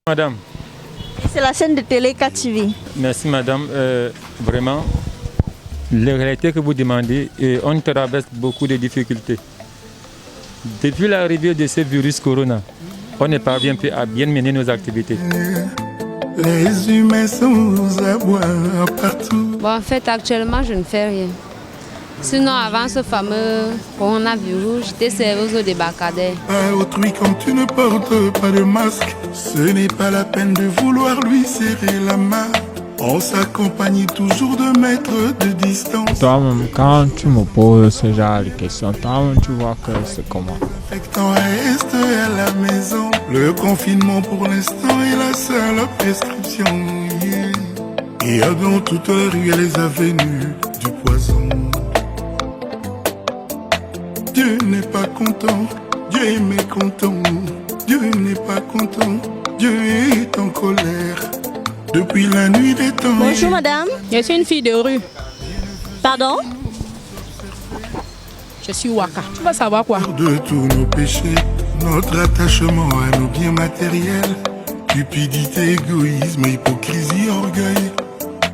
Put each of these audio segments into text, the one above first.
Madame. C'est la chaîne de télé KTV. Merci madame. Vraiment, la réalité que vous demandez, on traverse beaucoup de difficultés. Depuis l'arrivée de ce virus corona, on ne parvient plus à bien mener nos activités. Les humains sont aux abois partout. Bon, en fait, actuellement, je ne fais rien. Sinon, avant ce fameux coronavirus, j'étais serveuse au débarcadère. À autrui quand tu ne portes pas de masque, ce n'est pas la peine de vouloir lui serrer la main. On s'accompagne toujours de mètres de distance. Toi-même, quand tu me poses ce genre de questions, toi-même, tu vois que c'est comment. Affectant reste à la maison. Le confinement pour l'instant est la seule prescription. Et dans toute la rue et les avenues du poison. Dieu n'est pas content, Dieu est mécontent. Dieu n'est pas content, Dieu est en colère. Depuis la nuit des temps. Bonjour madame. Je suis une fille de rue. Pardon? Je suis Waka. Tu vas savoir quoi? De tous nos péchés, notre attachement à nos biens matériels, cupidité, égoïsme, hypocrisie, orgueil.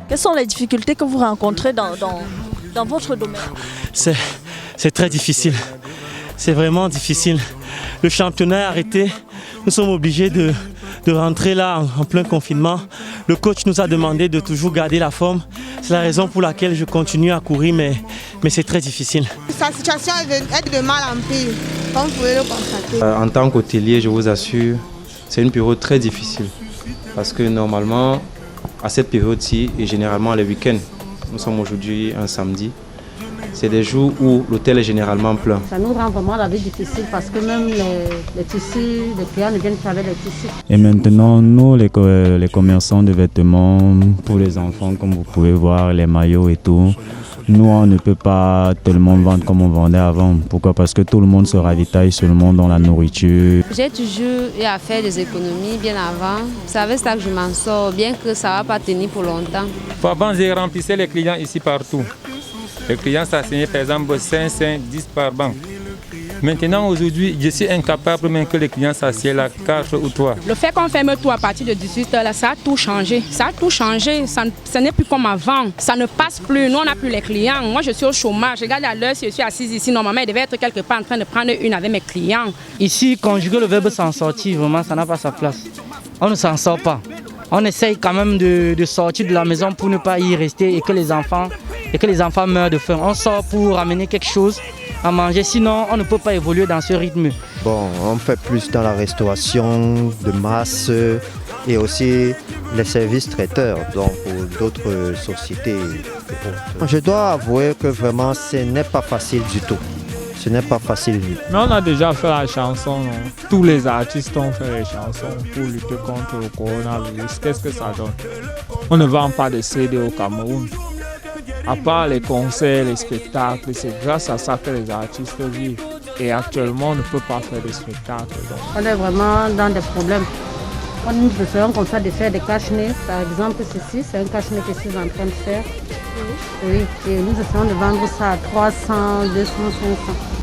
Quelles sont les difficultés que vous rencontrez dans votre domaine? C'est très difficile. C'est vraiment difficile. Le championnat est arrêté. Nous sommes obligés de rentrer là en plein confinement. Le coach nous a demandé de toujours garder la forme. C'est la raison pour laquelle je continue à courir, mais c'est très difficile. Sa situation est de mal en pire, comme vous pouvez le constater. En tant qu'hôtelier, je vous assure, c'est une période très difficile. Parce que normalement, à cette période-ci, et généralement les week-ends, nous sommes aujourd'hui un samedi, c'est des jours où l'hôtel est généralement plein. Ça nous rend vraiment la vie difficile parce que même les tissus, les clients ne viennent pas avec les tissus. Et maintenant, nous, les commerçants de vêtements pour les enfants, comme vous pouvez voir, les maillots et tout, nous, on ne peut pas tellement vendre comme on vendait avant. Pourquoi? Parce que tout le monde se ravitaille seulement dans la nourriture. J'ai toujours eu à faire des économies bien avant. C'est avec ça que je m'en sors, bien que ça ne va pas tenir pour longtemps. Avant, j'ai remplissé les clients ici partout. Les clients s'assignaient par exemple 5, 10 par banque. Maintenant, aujourd'hui, je suis incapable même que les clients s'assiedent là 4 ou 3. Le fait qu'on ferme tout à partir de 18h, là, ça a tout changé. Ça a tout changé. Ce n'est plus comme avant. Ça ne passe plus. Nous, on n'a plus les clients. Moi, je suis au chômage. Regarde à l'heure, si je suis assise ici, normalement, je devais être quelque part en train de prendre une avec mes clients. Ici, conjuguer le verbe s'en sortir, vraiment, ça n'a pas sa place. On ne s'en sort pas. On essaye quand même de sortir de la maison pour ne pas y rester et que les enfants meurent de faim. On sort pour amener quelque chose à manger, sinon on ne peut pas évoluer dans ce rythme. Bon, on fait plus dans la restauration de masse et aussi les services traiteurs, donc pour d'autres sociétés. Je dois avouer que vraiment ce n'est pas facile du tout. Ce n'est pas facile. Mais on a déjà fait la chanson, non? Tous les artistes ont fait les chansons pour lutter contre le coronavirus. Qu'est-ce que ça donne? On ne vend pas de CD au Cameroun. À part les concerts, les spectacles, c'est grâce à ça que les artistes vivent. Et actuellement, on ne peut pas faire de spectacles. Donc. On est vraiment dans des problèmes. Nous essayons comme ça de faire des cache-nez. Par exemple, ceci, c'est un cache-nez que je suis en train de faire. Oui, et nous essayons de vendre ça à 300, 200, 500.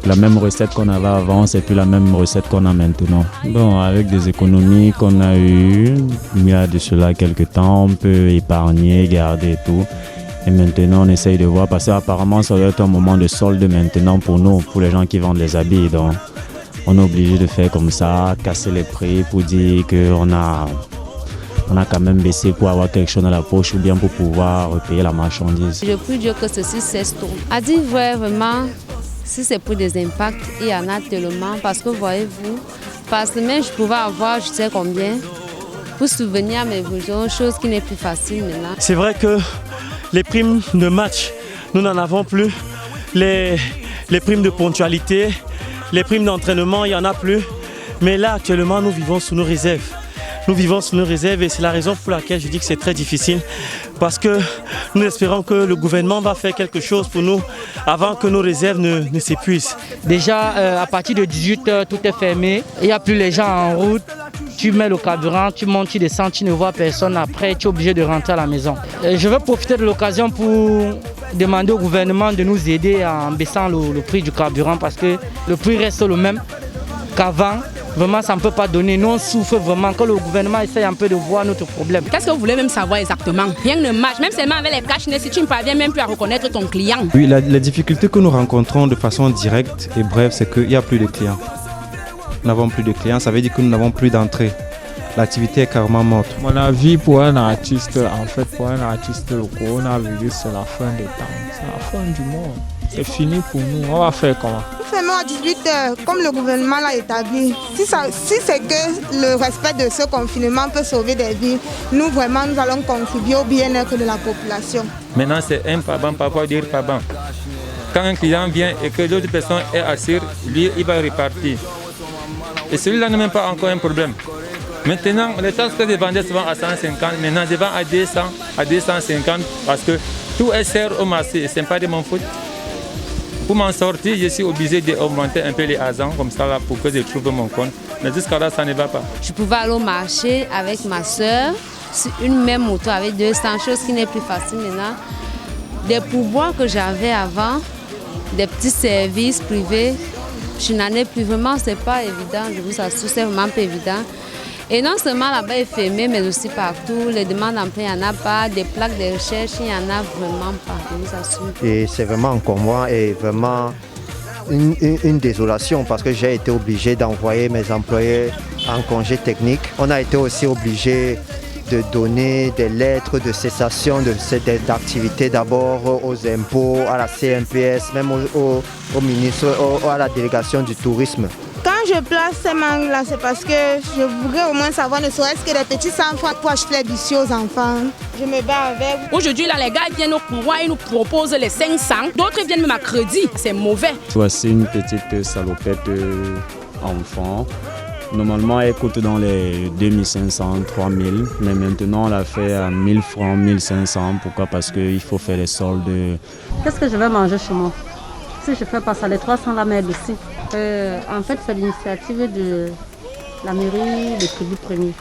La même recette qu'on avait avant, c'est plus la même recette qu'on a maintenant. Bon, avec des économies qu'on a eues, il y a de cela quelques temps, on peut épargner, garder tout. Et maintenant, on essaye de voir, parce qu'apparemment, ça doit être un moment de solde maintenant pour nous, pour les gens qui vendent les habits. Donc, on est obligé de faire comme ça, casser les prix pour dire qu'on a quand même baissé pour avoir quelque chose dans la poche ou bien pour pouvoir repayer la marchandise. Je prie Dieu que ceci cesse tôt. À dire vrai, vraiment, si c'est pour des impacts, il y en a tellement. Parce que voyez-vous, par semaine, je pouvais avoir je sais combien pour souvenir à mes besoins, chose qui n'est plus facile maintenant. C'est vrai que les primes de match, nous n'en avons plus. Les primes de ponctualité, les primes d'entraînement, il n'y en a plus. Mais là, actuellement, nous vivons sous nos réserves. Nous vivons sous nos réserves et c'est la raison pour laquelle je dis que c'est très difficile. Parce que nous espérons que le gouvernement va faire quelque chose pour nous avant que nos réserves ne s'épuisent. Déjà, à partir de 18h, tout est fermé. Il n'y a plus les gens en route. Tu mets le carburant, tu montes, tu descends, tu ne vois personne. Après, tu es obligé de rentrer à la maison. Je veux profiter de l'occasion pour demander au gouvernement de nous aider en baissant le prix du carburant parce que le prix reste le même qu'avant. Vraiment, ça ne peut pas donner. Nous, on souffre vraiment que le gouvernement essaye un peu de voir notre problème. Qu'est-ce que vous voulez même savoir exactement? Rien ne marche. Même seulement avec les cash-nez, si tu ne parviens même plus à reconnaître ton client. Oui, la difficulté que nous rencontrons de façon directe et brève, c'est qu'il n'y a plus de clients. Nous n'avons plus de clients, ça veut dire que nous n'avons plus d'entrée. L'activité est carrément morte. Mon avis pour un artiste, le coronavirus, c'est la fin des temps. C'est la fin du monde. C'est fini pour nous. On va faire comment? Nous fermons à 18h, comme le gouvernement l'a établi. Si c'est que le respect de ce confinement peut sauver des vies, nous allons contribuer au bien-être de la population. Maintenant, c'est un par ban, parfois dire par ban. Quand un client vient et que l'autre personne est assise, lui, il va repartir. Et celui-là n'est même pas encore un problème. Maintenant, les tasses que je vendais souvent à 150, maintenant je vends à 200, à 250 parce que tout est cher au marché et ce n'est pas de mon faute. Pour m'en sortir, je suis obligé d'augmenter un peu les agents comme ça là, pour que je trouve mon compte. Mais jusqu'à là, ça ne va pas. Je pouvais aller au marché avec ma soeur sur une même moto avec 200, chose qui n'est plus facile maintenant. Des pourboires que j'avais avant, des petits services privés, je n'en ai plus. Vraiment, ce n'est pas évident, je vous assure, c'est vraiment pas évident. Et non seulement là-bas est fermé, mais aussi partout. Les demandes d'emploi, il n'y en a pas. Des plaques de recherche, il n'y en a vraiment pas, je vous assure. Et c'est vraiment un moi et vraiment une désolation parce que j'ai été obligé d'envoyer mes employés en congé technique. On a été aussi obligé de donner des lettres de cessation d'activité d'abord aux impôts, à la CNPS, même au ministre, à la délégation du tourisme. Quand je place ces mangues-là, c'est parce que je voudrais au moins savoir ne serait-ce que des petits 100 francs pour acheter les biscuits aux enfants. Je me bats avec. Aujourd'hui, là, les gars viennent au pouvoir, ils nous proposent les 500. D'autres viennent même à crédit. C'est mauvais. Voici une petite salopette enfant. Normalement, elle coûte dans les 2500, 3000. Mais maintenant, on l'a fait à 1000 francs, 1500. Pourquoi? Parce qu'il faut faire les soldes. Qu'est-ce que je vais manger chez moi? Si je fais pas ça, les 300 la m'aide aussi. En fait, c'est l'initiative de la mairie de Tribu-Premier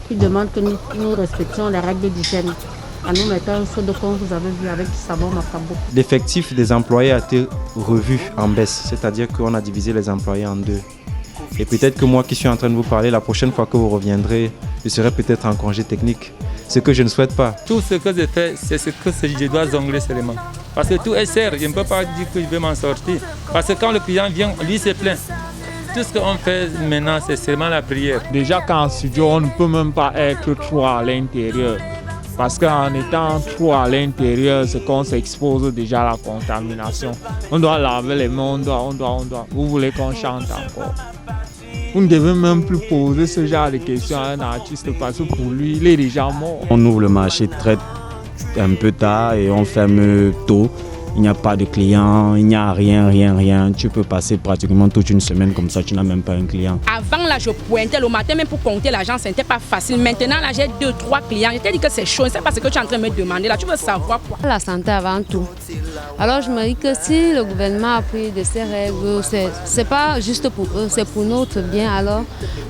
qui demande que nous respections les règles d'hygiène. En nous mettant un seau de con, vous avez vu, avec du savon Macabo. L'effectif des employés a été revu en baisse, c'est-à-dire qu'on a divisé les employés en deux. Et peut-être que moi qui suis en train de vous parler, la prochaine fois que vous reviendrez, je serai peut-être en congé technique. Ce que je ne souhaite pas. Tout ce que je fais, c'est ce que je dois jongler seulement. Parce que tout est cher, je ne peux pas dire que je vais m'en sortir. Parce que quand le client vient, lui se plaint. Tout ce qu'on fait maintenant, c'est seulement la prière. Déjà qu'en studio, on ne peut même pas être trop à l'intérieur. Parce qu'en étant trop à l'intérieur, c'est qu'on s'expose déjà à la contamination. On doit laver les mains, on doit. Vous voulez qu'on chante encore? Vous ne devez même plus poser ce genre de questions à un artiste parce que pour lui, il est déjà mort. On ouvre le marché très un peu tard et on ferme tôt. Il n'y a pas de clients, il n'y a rien. Tu peux passer pratiquement toute une semaine comme ça, tu n'as même pas un client. Avant, là, je pointais le matin, même pour compter l'argent, ce n'était pas facile. Maintenant, là, j'ai 2-3 clients. Je t'ai dit que c'est chaud, c'est pas ce que tu es en train de me demander. Là, tu veux savoir quoi? La santé avant tout. Alors, je me dis que si le gouvernement a pris de ces règles, c'est pas juste pour eux, c'est pour notre bien. Alors,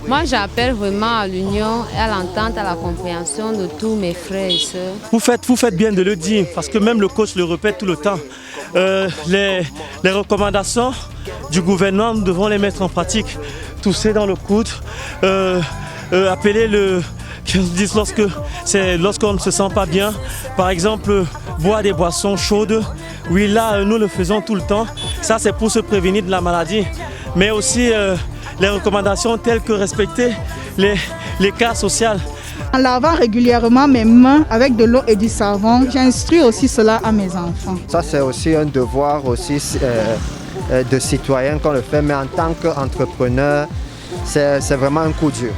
moi, j'appelle vraiment à l'union, à l'entente, à la compréhension de tous mes frères et sœurs. Vous faites bien de le dire, parce que même le coach le répète tout le temps. Les recommandations du gouvernement, nous devons les mettre en pratique. Tousser dans le coude, appeler le... Lorsqu'on ne se sent pas bien, par exemple, boire des boissons chaudes. Oui, là, nous le faisons tout le temps. Ça, c'est pour se prévenir de la maladie. Mais aussi les recommandations telles que respecter les cas sociaux. En lavant régulièrement mes mains avec de l'eau et du savon, j'instruis aussi cela à mes enfants. Ça, c'est aussi un devoir aussi, de citoyen qu'on le fait, mais en tant qu'entrepreneur, c'est vraiment un coup dur.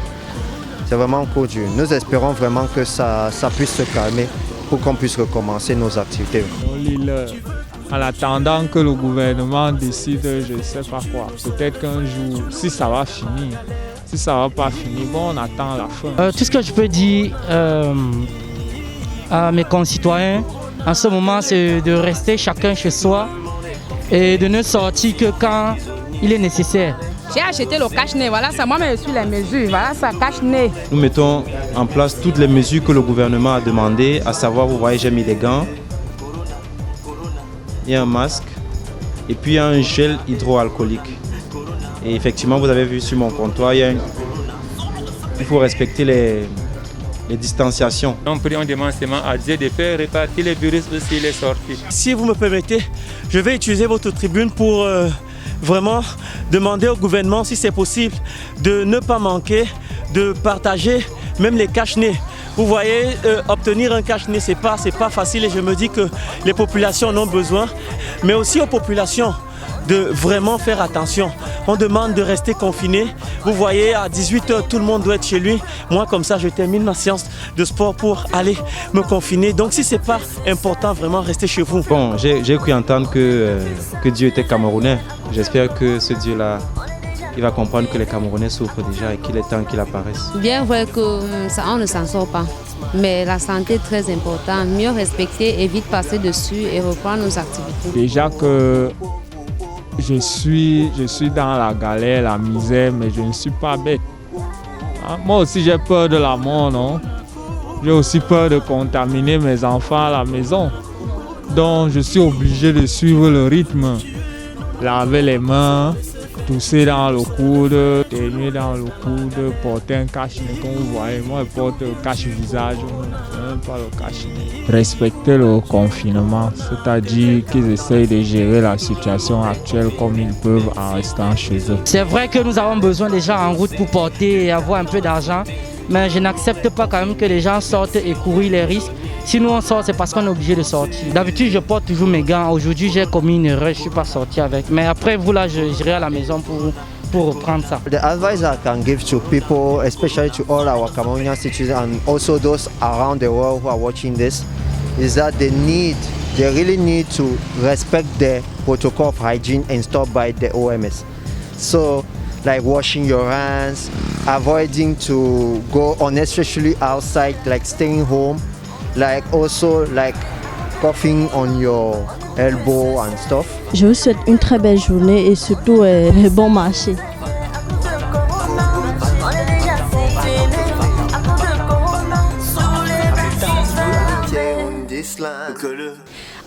C'est vraiment un coup dur. Nous espérons vraiment que ça puisse se calmer pour qu'on puisse recommencer nos activités. En attendant que le gouvernement décide, je ne sais pas quoi. Peut-être qu'un jour, si ça va finir, si ça ne va pas finir, bon, on attend la fin. Tout ce que je peux dire à mes concitoyens en ce moment, c'est de rester chacun chez soi et de ne sortir que quand il est nécessaire. J'ai acheté le cache-nez, voilà ça, moi-même je suis les mesures, voilà ça, cache-nez. Nous mettons en place toutes les mesures que le gouvernement a demandées, à savoir, vous voyez, j'ai mis des gants, il y a un masque et puis il y a un gel hydroalcoolique. Et effectivement, vous avez vu sur mon comptoir, il faut respecter les distanciations. On demande seulement à Dieu de faire repartir les virus aussi les sorties. Si vous me permettez, je vais utiliser votre tribune pour vraiment demander au gouvernement, si c'est possible, de ne pas manquer de partager même les cache-nez. Vous voyez, obtenir un cache-nez, c'est pas facile et je me dis que les populations en ont besoin, mais aussi aux populations de vraiment faire attention. On demande de rester confiné. Vous voyez, à 18h, tout le monde doit être chez lui. Moi, comme ça, je termine ma séance de sport pour aller me confiner. Donc, si ce n'est pas important, vraiment, restez chez vous. Bon, j'ai cru entendre que Dieu était camerounais. J'espère que ce Dieu-là, il va comprendre que les Camerounais souffrent déjà et qu'il est temps qu'il apparaisse. Bien vrai qu'on ne s'en sort pas, mais la santé est très importante. Mieux respecter et vite passer dessus et reprendre nos activités. Déjà que je suis dans la galère, la misère, mais je ne suis pas bête. Moi aussi j'ai peur de la mort, non? J'ai aussi peur de contaminer mes enfants à la maison. Donc je suis obligé de suivre le rythme. Laver les mains, tousser dans le coude, tenir dans le coude, porter un cache-nez comme vous voyez. Moi je porte le cache-visage, même pas le cache-nez. Respecter le confinement, c'est-à-dire qu'ils essayent de gérer la situation actuelle comme ils peuvent en restant chez eux. C'est vrai que nous avons besoin des gens en route pour porter et avoir un peu d'argent, mais je n'accepte pas quand même que les gens sortent et courir les risques. Si nous on sort, c'est parce qu'on est obligé de sortir. D'habitude, je porte toujours mes gants. Aujourd'hui, j'ai commis une erreur, je ne suis pas sorti avec. Mais après, vous là, j'irai à la maison pour reprendre ça. The advice I can give to people, especially to all our Cameroonian citizens and also those around the world who are watching this, is that they really need to respect the protocol of hygiene installed by the OMS. So, like washing your hands, avoiding to go unnecessarily outside, like staying home, like also like coughing on your elbow and stuff. Je vous souhaite une très belle journée et surtout bon marché.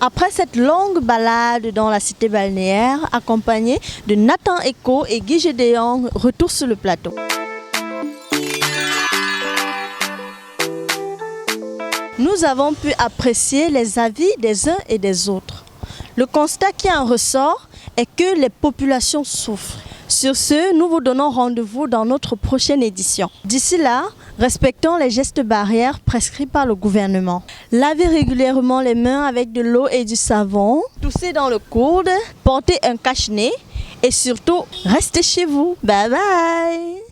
Après cette longue balade dans la cité balnéaire, accompagnée de Nathan Eko et Guy Gédéon, retour sur le plateau. Nous avons pu apprécier les avis des uns et des autres. Le constat qui en ressort est que les populations souffrent. Sur ce, nous vous donnons rendez-vous dans notre prochaine édition. D'ici là, respectons les gestes barrières prescrits par le gouvernement. Lavez régulièrement les mains avec de l'eau et du savon, toussez dans le coude, portez un cache-nez et surtout, restez chez vous. Bye bye!